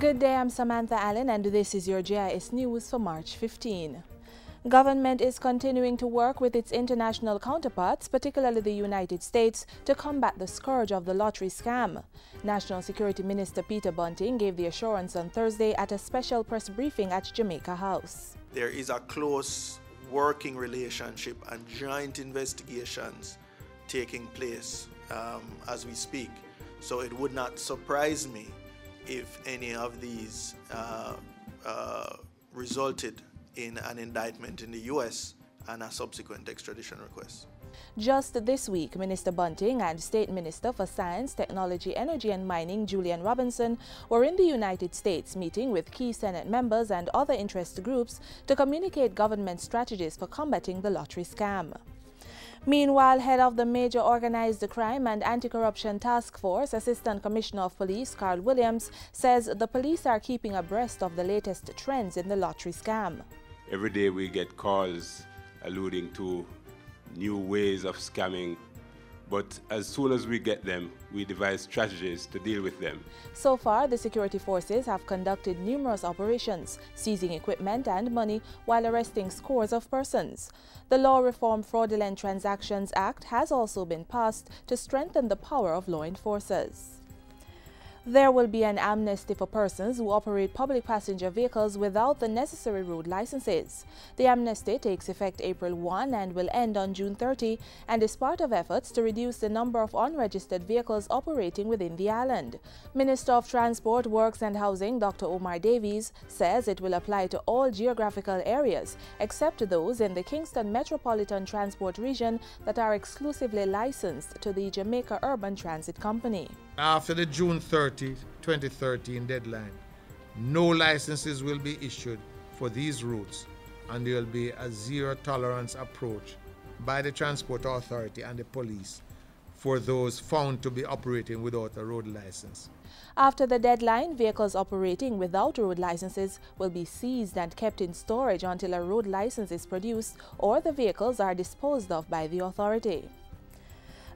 Good day, I'm Samantha Allen and this is your JIS News for March 15. Government is continuing to work with its international counterparts, particularly the United States, to combat the scourge of the lottery scam. National Security Minister Peter Bunting gave the assurance on Thursday at a special press briefing at Jamaica House. There is a close working relationship and joint investigations taking place as we speak. So it would not surprise me if any of these resulted in an indictment in the U.S. and a subsequent extradition request. Just this week, Minister Bunting and State Minister for Science, Technology, Energy and Mining, Julian Robinson, were in the United States meeting with key Senate members and other interest groups to communicate government strategies for combating the lottery scam. Meanwhile, head of the Major Organized Crime and Anti-Corruption Task Force, Assistant Commissioner of Police Carl Williams, says the police are keeping abreast of the latest trends in the lottery scam. Every day we get calls alluding to new ways of scamming, but as soon as we get them, we devise strategies to deal with them. So far, the security forces have conducted numerous operations, seizing equipment and money while arresting scores of persons. The Law Reform Fraudulent Transactions Act has also been passed to strengthen the power of law enforcers. There will be an amnesty for persons who operate public passenger vehicles without the necessary road licenses. The amnesty takes effect April 1 and will end on June 30 and is part of efforts to reduce the number of unregistered vehicles operating within the island. Minister of Transport, Works and Housing Dr. Omar Davies says it will apply to all geographical areas except those in the Kingston Metropolitan Transport Region that are exclusively licensed to the Jamaica Urban Transit Company. After the June 30, 2013 deadline, no licenses will be issued for these routes, and there will be a zero-tolerance approach by the Transport Authority and the police for those found to be operating without a road license. After the deadline, vehicles operating without road licenses will be seized and kept in storage until a road license is produced or the vehicles are disposed of by the authority.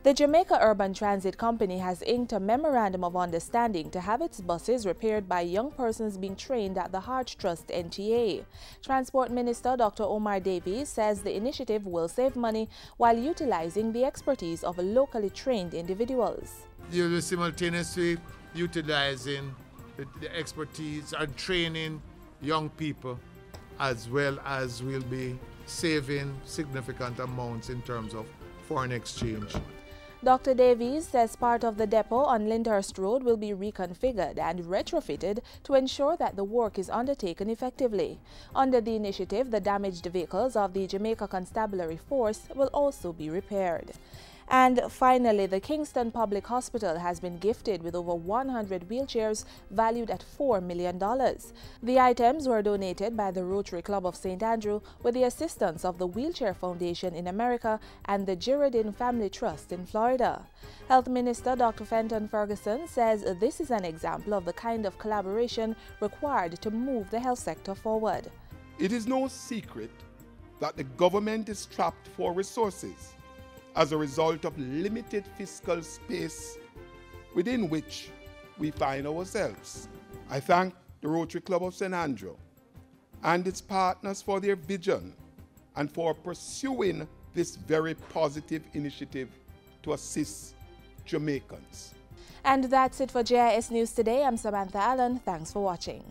The Jamaica Urban Transit Company has inked a Memorandum of Understanding to have its buses repaired by young persons being trained at the Heart Trust NTA. Transport Minister Dr. Omar Davies says the initiative will save money while utilizing the expertise of locally trained individuals. You will simultaneously utilizing the expertise and training young people, as well as we'll be saving significant amounts in terms of foreign exchange. Dr. Davies says part of the depot on Lyndhurst Road will be reconfigured and retrofitted to ensure that the work is undertaken effectively. Under the initiative, the damaged vehicles of the Jamaica Constabulary Force will also be repaired. And finally, the Kingston Public Hospital has been gifted with over 100 wheelchairs valued at $4 million. The items were donated by the Rotary Club of St. Andrew with the assistance of the Wheelchair Foundation in America and the Girardin Family Trust in Florida. Health Minister Dr. Fenton Ferguson says this is an example of the kind of collaboration required to move the health sector forward. It is no secret that the government is strapped for resources as a result of limited fiscal space within which we find ourselves. I thank the Rotary Club of St. Andrew and its partners for their vision and for pursuing this very positive initiative to assist Jamaicans. And that's it for JIS News today. I'm Samantha Allen. Thanks for watching.